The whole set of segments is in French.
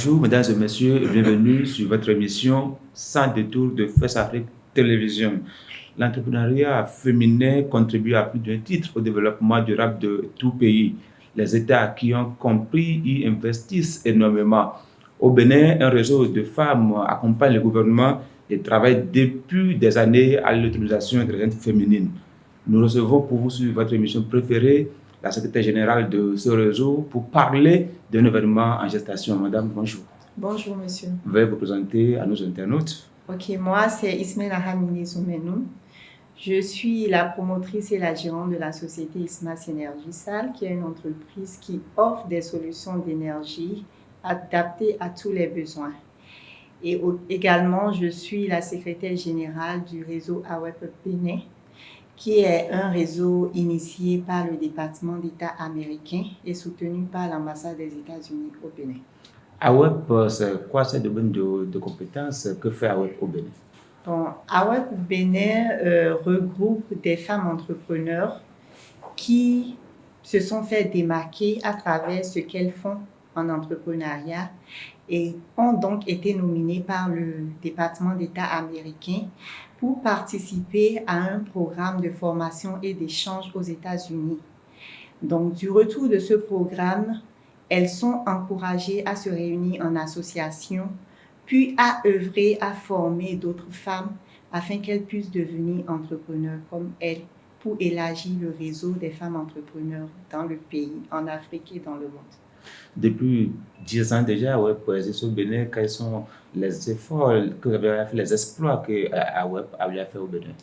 Bonjour, mesdames et messieurs, et bienvenue sur votre émission Sans détour de First Afrique Télévision. L'entrepreneuriat féminin contribue à plus d'un titre au développement durable de tout pays. Les États qui ont compris y investissent énormément. Au Bénin, un réseau de femmes accompagne le gouvernement et travaille depuis des années à l'utilisation intelligente féminine. Nous recevons pour vous sur votre émission préférée la secrétaire générale de ce réseau pour parler d'un événement en gestation. Madame, bonjour. Bonjour, monsieur. Veuillez vous présenter à nos internautes. Ok, moi, c'est Ismaël Hamini Zoumenou. Je suis la promotrice et la gérante de la société Isma Synergie Sal, qui est une entreprise qui offre des solutions d'énergie adaptées à tous les besoins. Et également, je suis la secrétaire générale du réseau AWEP Bénin, qui est un réseau initié par le département d'État américain et soutenu par l'ambassade des États-Unis au Bénin. AWEP, c'est quoi ce domaine de compétences que fait AWEP au Bénin? Bon, AWEP Bénin regroupe des femmes entrepreneurs qui se sont fait démarquer à travers ce qu'elles font en entrepreneuriat et ont donc été nominées par le département d'État américain pour participer à un programme de formation et d'échange aux États-Unis. Donc, du retour de ce programme, elles sont encouragées à se réunir en association, puis à œuvrer à former d'autres femmes afin qu'elles puissent devenir entrepreneurs comme elles pour élargir le réseau des femmes entrepreneurs dans le pays, en Afrique et dans le monde. Depuis 10 ans déjà, AWEP existe au Bénin. Quels sont les efforts que vous avez fait, les exploits que AWEP a fait au Bénin?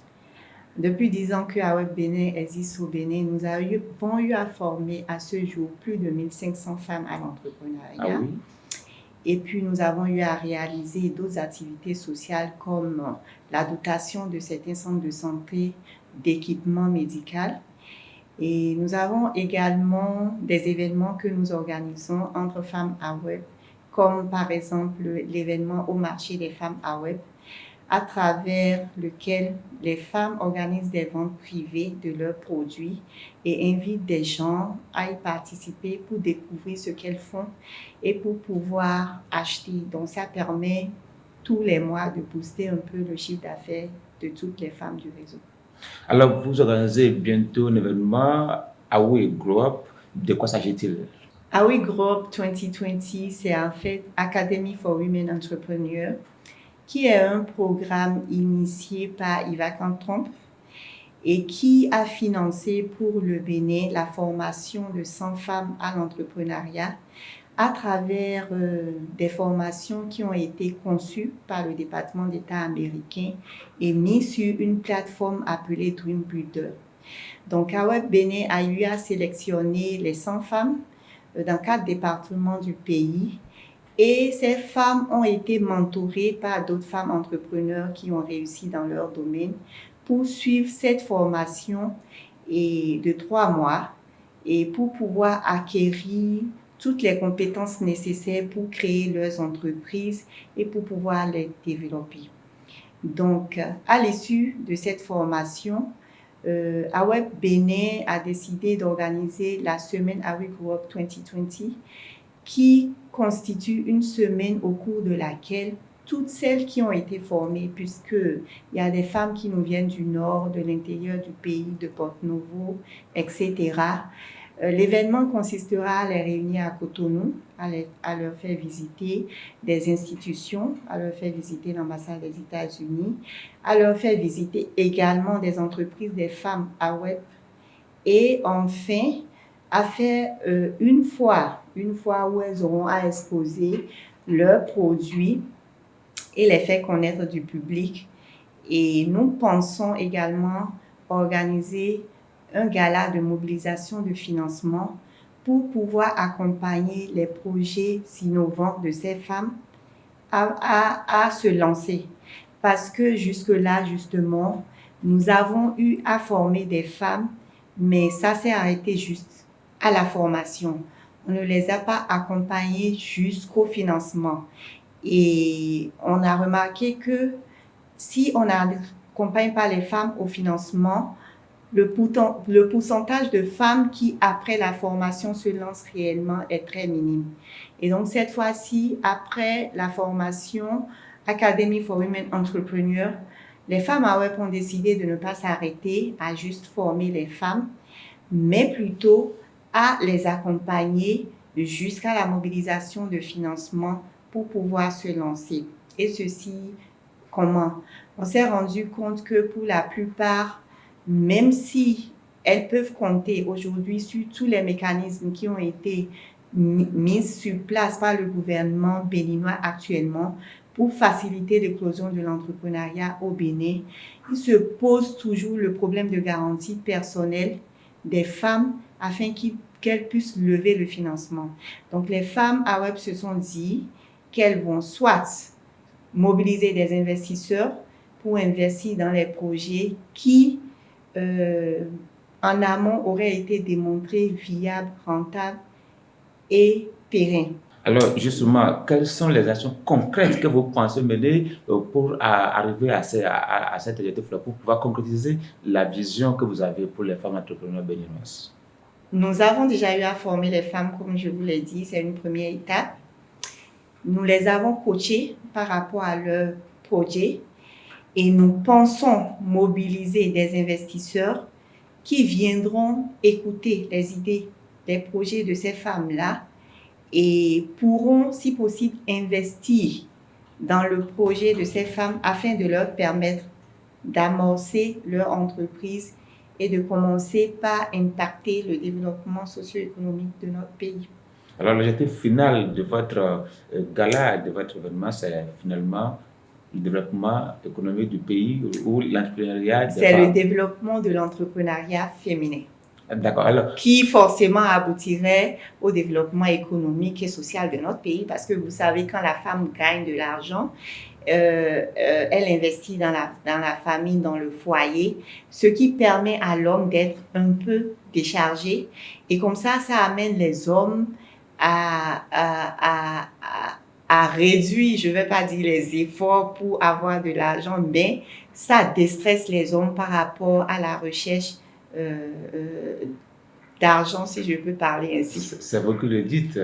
Depuis 10 ans que AWEP Bénin existe au Bénin, nous avons eu à former à ce jour plus de 1500 femmes à l'entrepreneuriat. Ah oui? Et puis, nous avons eu à réaliser d'autres activités sociales comme la dotation de certains centres de santé d'équipements médicaux. Et nous avons également des événements que nous organisons entre femmes AWEP, comme par exemple l'événement au marché des femmes AWEP, à travers lequel les femmes organisent des ventes privées de leurs produits et invitent des gens à y participer pour découvrir ce qu'elles font et pour pouvoir acheter. Donc, ça permet tous les mois de booster un peu le chiffre d'affaires de toutes les femmes du réseau. Alors, vous organisez bientôt un événement à We Grow Up. De quoi s'agit-il? AWE Grow Up 2020, c'est en fait Academy for Women Entrepreneurs, qui est un programme initié par Ivan Trump et qui a financé pour le Bénin la formation de 100 femmes à l'entrepreneuriat à travers des formations qui ont été conçues par le département d'État américain et mises sur une plateforme appelée Dream Builder. Donc, AWEP Bénin a eu à sélectionner les 100 femmes dans 4 départements du pays. Et ces femmes ont été mentorées par d'autres femmes entrepreneurs qui ont réussi dans leur domaine pour suivre cette formation de 3 mois et pour pouvoir acquérir toutes les compétences nécessaires pour créer leurs entreprises et pour pouvoir les développer. Donc, à l'issue de cette formation, AWEP Bénin a décidé d'organiser la semaine AWE Grow Up 2020 qui constitue une semaine au cours de laquelle toutes celles qui ont été formées, puisqu'il y a des femmes qui nous viennent du nord, de l'intérieur du pays, de Porto-Novo, etc. L'événement consistera à les réunir à Cotonou, à leur faire visiter des institutions, à leur faire visiter l'ambassade des États-Unis, à leur faire visiter également des entreprises des femmes AWEP et enfin à faire une fois où elles auront à exposer leurs produits et les faire connaître du public. Et nous pensons également organiser un gala de mobilisation de financement pour pouvoir accompagner les projets innovants de ces femmes à se lancer. Parce que jusque-là, justement, nous avons eu à former des femmes, mais ça s'est arrêté juste à la formation. On ne les a pas accompagnées jusqu'au financement. Et on a remarqué que si on n'accompagne pas les femmes au financement, le pourcentage de femmes qui, après la formation, se lancent réellement est très minime. Et donc, cette fois-ci, après la formation Academy for Women Entrepreneurs, les femmes à web ont décidé de ne pas s'arrêter à juste former les femmes, mais plutôt à les accompagner jusqu'à la mobilisation de financement pour pouvoir se lancer. Et ceci, comment? On s'est rendu compte que pour la plupart, même si elles peuvent compter aujourd'hui sur tous les mécanismes qui ont été mis sur place par le gouvernement béninois actuellement pour faciliter l'éclosion de l'entrepreneuriat au Bénin, il se pose toujours le problème de garantie personnelle des femmes afin qu'elles puissent lever le financement. Donc, les femmes à web se sont dit qu'elles vont soit mobiliser des investisseurs pour investir dans les projets qui, en amont, auraient été démontrés viables, rentables et pérennes. Alors, justement, quelles sont les actions concrètes que vous pensez mener pour arriver à cet objectif-là, pour pouvoir concrétiser la vision que vous avez pour les femmes entrepreneurs béninoises? Nous avons déjà eu à former les femmes, comme je vous l'ai dit, c'est une première étape. Nous les avons coachées par rapport à leur projet et nous pensons mobiliser des investisseurs qui viendront écouter les idées, les projets de ces femmes-là et pourront, si possible, investir dans le projet de ces femmes afin de leur permettre d'amorcer leur entreprise et de commencer par impacter le développement socio-économique de notre pays. Alors, l'objectif final de votre gala, de votre événement, c'est finalement le développement économique du pays ou l'entrepreneuriat des femmes. C'est le développement de l'entrepreneuriat féminin. D'accord. Alors, qui forcément aboutirait au développement économique et social de notre pays parce que vous savez, quand la femme gagne de l'argent, elle investit dans la famille, dans le foyer, ce qui permet à l'homme d'être un peu déchargé. Et comme ça amène les hommes à réduire, je ne vais pas dire les efforts pour avoir de l'argent, mais ça déstresse les hommes par rapport à la recherche d'argent, si je peux parler ainsi. C'est vous qui le dites.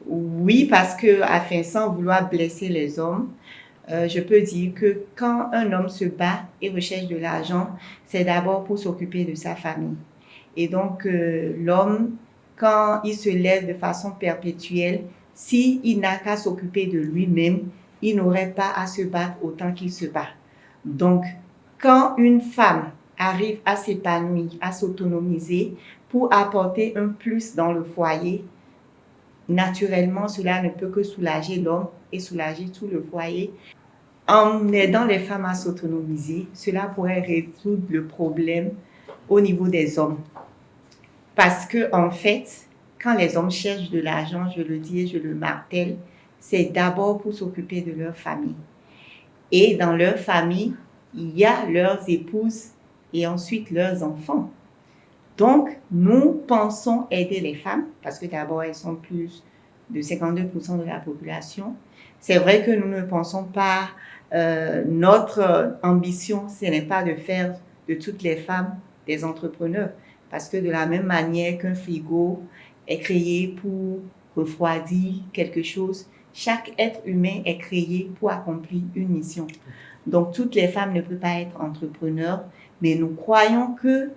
Oui, parce que, afin, sans vouloir blesser les hommes, je peux dire que quand un homme se bat et recherche de l'argent, c'est d'abord pour s'occuper de sa famille. Et donc, l'homme, quand il se lève de façon perpétuelle, s'il n'a qu'à s'occuper de lui-même, il n'aurait pas à se battre autant qu'il se bat. Donc, quand une femme arrive à s'épanouir, à s'autonomiser pour apporter un plus dans le foyer, naturellement, cela ne peut que soulager l'homme et soulager tout le foyer. En aidant les femmes à s'autonomiser, cela pourrait résoudre le problème au niveau des hommes. Parce que, en fait, quand les hommes cherchent de l'argent, je le dis et je le martèle, c'est d'abord pour s'occuper de leur famille. Et dans leur famille, il y a leurs épouses et ensuite leurs enfants. Donc, nous pensons aider les femmes, parce que d'abord, elles sont plus de 52% de la population. C'est vrai que nous ne pensons pas, notre ambition, ce n'est pas de faire de toutes les femmes des entrepreneurs, parce que de la même manière qu'un frigo est créé pour refroidir quelque chose, chaque être humain est créé pour accomplir une mission. Donc, toutes les femmes ne peuvent pas être entrepreneurs, mais nous croyons que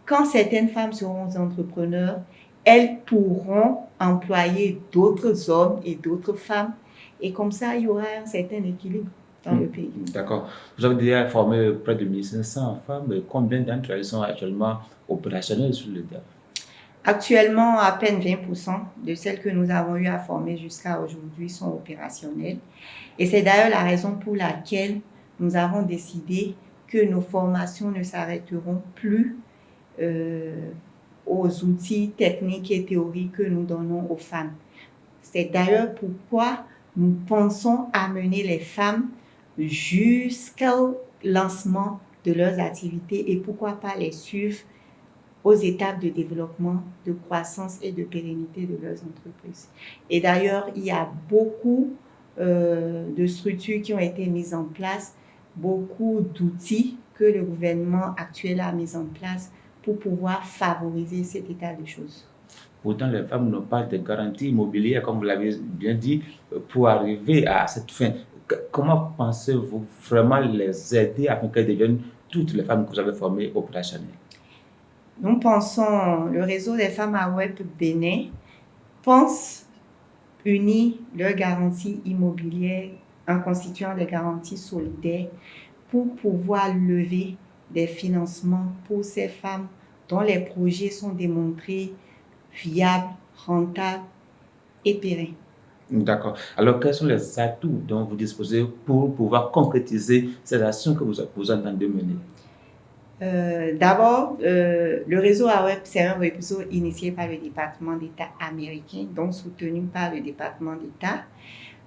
quand certaines femmes seront entrepreneurs, elles pourront employer d'autres hommes et d'autres femmes. Et comme ça, il y aura un certain équilibre dans le pays. D'accord. Vous avez déjà formé près de 1500 femmes. Combien d'entre elles sont actuellement opérationnelles sur le terrain? Actuellement, à peine 20% de celles que nous avons eu à former jusqu'à aujourd'hui sont opérationnelles. Et c'est d'ailleurs la raison pour laquelle nous avons décidé que nos formations ne s'arrêteront plus aux outils techniques et théoriques que nous donnons aux femmes. C'est d'ailleurs pourquoi nous pensons amener les femmes jusqu'au lancement de leurs activités et pourquoi pas les suivre aux étapes de développement, de croissance et de pérennité de leurs entreprises. Et d'ailleurs, il y a beaucoup de structures qui ont été mises en place, beaucoup d'outils que le gouvernement actuel a mis en place pour pouvoir favoriser cet état de choses. Pourtant, les femmes n'ont pas de garantie immobilière, comme vous l'avez bien dit, pour arriver à cette fin. Comment pensez-vous vraiment les aider afin qu'elles deviennent, toutes les femmes que vous avez formées, opérationnelles? Nous pensons, le réseau des femmes AWEP Bénin pense unir leurs garanties immobilières en constituant des garanties solidaires pour pouvoir lever des financements pour ces femmes dont les projets sont démontrés viables, rentables et pérennes. D'accord. Alors, quels sont les atouts dont vous disposez pour pouvoir concrétiser ces actions que vous entendez mener? D'abord, le réseau AWEP, c'est un réseau initié par le département d'État américain, donc soutenu par le département d'État.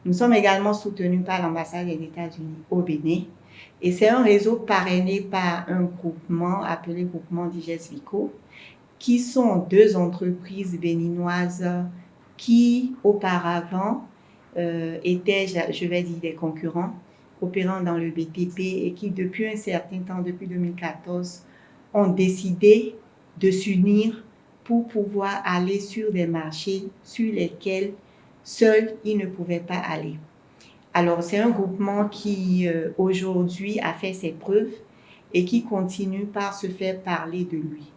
Nous sommes également soutenus par l'ambassade des États-Unis au Bénin. Et c'est un réseau parrainé par un groupement appelé Groupement Digest Vico, qui sont deux entreprises béninoises qui, auparavant, étaient, je vais dire, des concurrents opérant dans le BTP et qui, depuis un certain temps, depuis 2014, ont décidé de s'unir pour pouvoir aller sur des marchés sur lesquels seuls ils ne pouvaient pas aller. Alors, c'est un groupement qui, aujourd'hui, a fait ses preuves et qui continue par se faire parler de lui.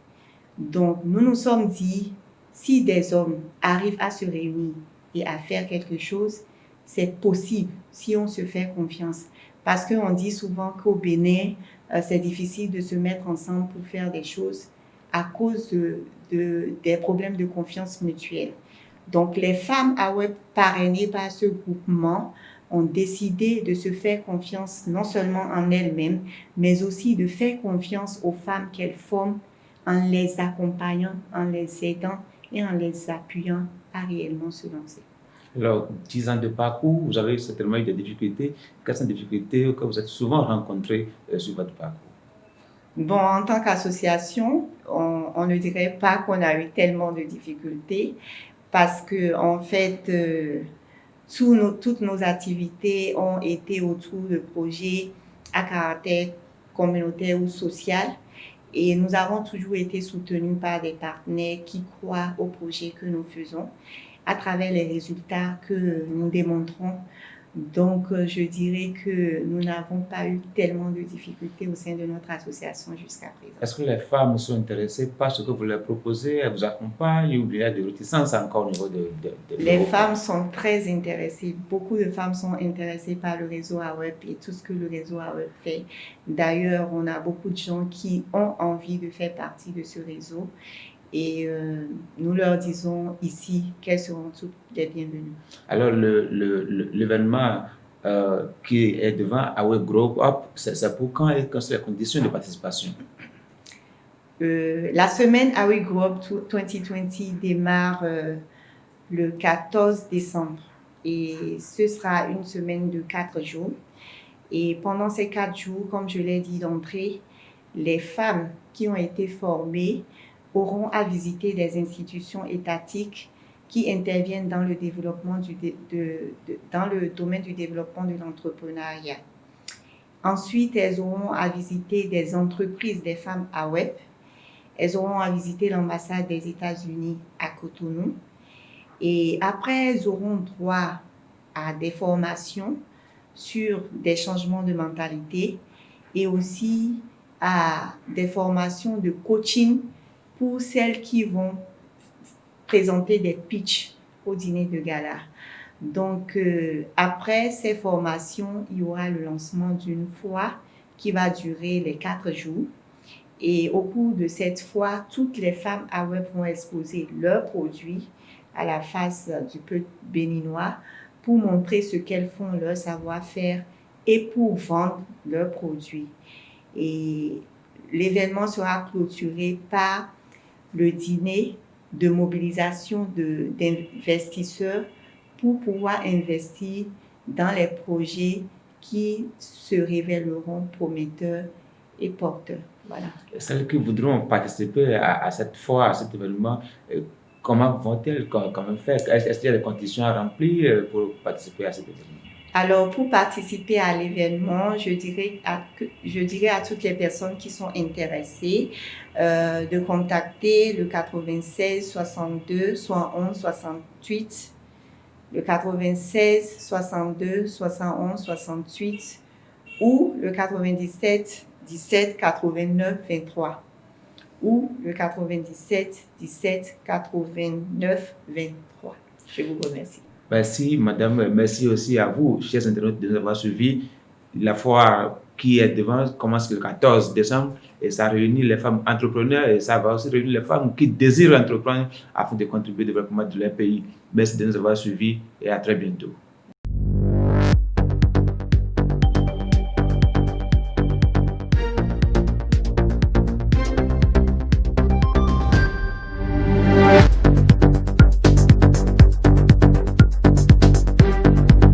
Donc, nous nous sommes dit, si des hommes arrivent à se réunir et à faire quelque chose, c'est possible si on se fait confiance. Parce qu'on dit souvent qu'au Bénin, c'est difficile de se mettre ensemble pour faire des choses à cause des problèmes de confiance mutuelle. Donc, les femmes AWEP parrainées par ce groupement ont décidé de se faire confiance non seulement en elles-mêmes, mais aussi de faire confiance aux femmes qu'elles forment en les accompagnant, en les aidant et en les appuyant à réellement se lancer. Alors, 10 ans de parcours, vous avez certainement eu des difficultés. Quelles sont les difficultés que vous êtes souvent rencontrées sur votre parcours? Bon, en tant qu'association, on ne dirait pas qu'on a eu tellement de difficultés parce que, en fait, toutes nos activités ont été autour de projets à caractère communautaire ou social. Et nous avons toujours été soutenus par des partenaires qui croient au projet que nous faisons à travers les résultats que nous démontrons. Donc, je dirais que nous n'avons pas eu tellement de difficultés au sein de notre association jusqu'à présent. Est-ce que les femmes sont intéressées par ce que vous leur proposez? Elles vous accompagnent ou il y a des réticences encore au niveau de Les femmes sont très intéressées. Beaucoup de femmes sont intéressées par le réseau AWEP et tout ce que le réseau AWEP fait. D'ailleurs, on a beaucoup de gens qui ont envie de faire partie de ce réseau. Et nous leur disons ici qu'elles seront toutes les bienvenues. Alors, l'événement qui est devant AWEP Grow Up, c'est pour quand et quelles sont les conditions de participation? La semaine AWEP Grow Up 2020 démarre le 14 décembre et ce sera une semaine de 4 jours. Et pendant ces 4 jours, comme je l'ai dit d'entrée, les femmes qui ont été formées auront à visiter des institutions étatiques qui interviennent dans le développement dans le domaine du développement de l'entrepreneuriat. Ensuite, elles auront à visiter des entreprises des femmes AWEP. Elles auront à visiter l'ambassade des États-Unis à Cotonou. Et après, elles auront droit à des formations sur des changements de mentalité et aussi à des formations de coaching pour celles qui vont présenter des pitchs au dîner de gala. Donc, après ces formations, il y aura le lancement d'une foire qui va durer les 4 jours. Et au cours de cette foire, toutes les femmes AWEP vont exposer leurs produits à la face du peuple béninois pour montrer ce qu'elles font, leur savoir-faire et pour vendre leurs produits. Et l'événement sera clôturé par le dîner de mobilisation d'investisseurs pour pouvoir investir dans les projets qui se révéleront prometteurs et porteurs. Voilà. Celles qui voudront participer à cette foire, à cet événement, comment vont-elles quand même faire? Est-ce qu'il y a des conditions à remplir pour participer à cet événement? Alors, pour participer à l'événement, je dirais à toutes les personnes qui sont intéressées de contacter le 96 62 71 68, le 96 62 71 68 ou le 97 17 89 23 ou le 97 17 89 23. Je vous remercie. Merci, madame. Merci aussi à vous, chers internautes, de nous avoir suivis. La foire qui est devant commence le 14 décembre et ça réunit les femmes entrepreneurs et ça va aussi réunir les femmes qui désirent entreprendre afin de contribuer au développement de leur pays. Merci de nous avoir suivis et à très bientôt.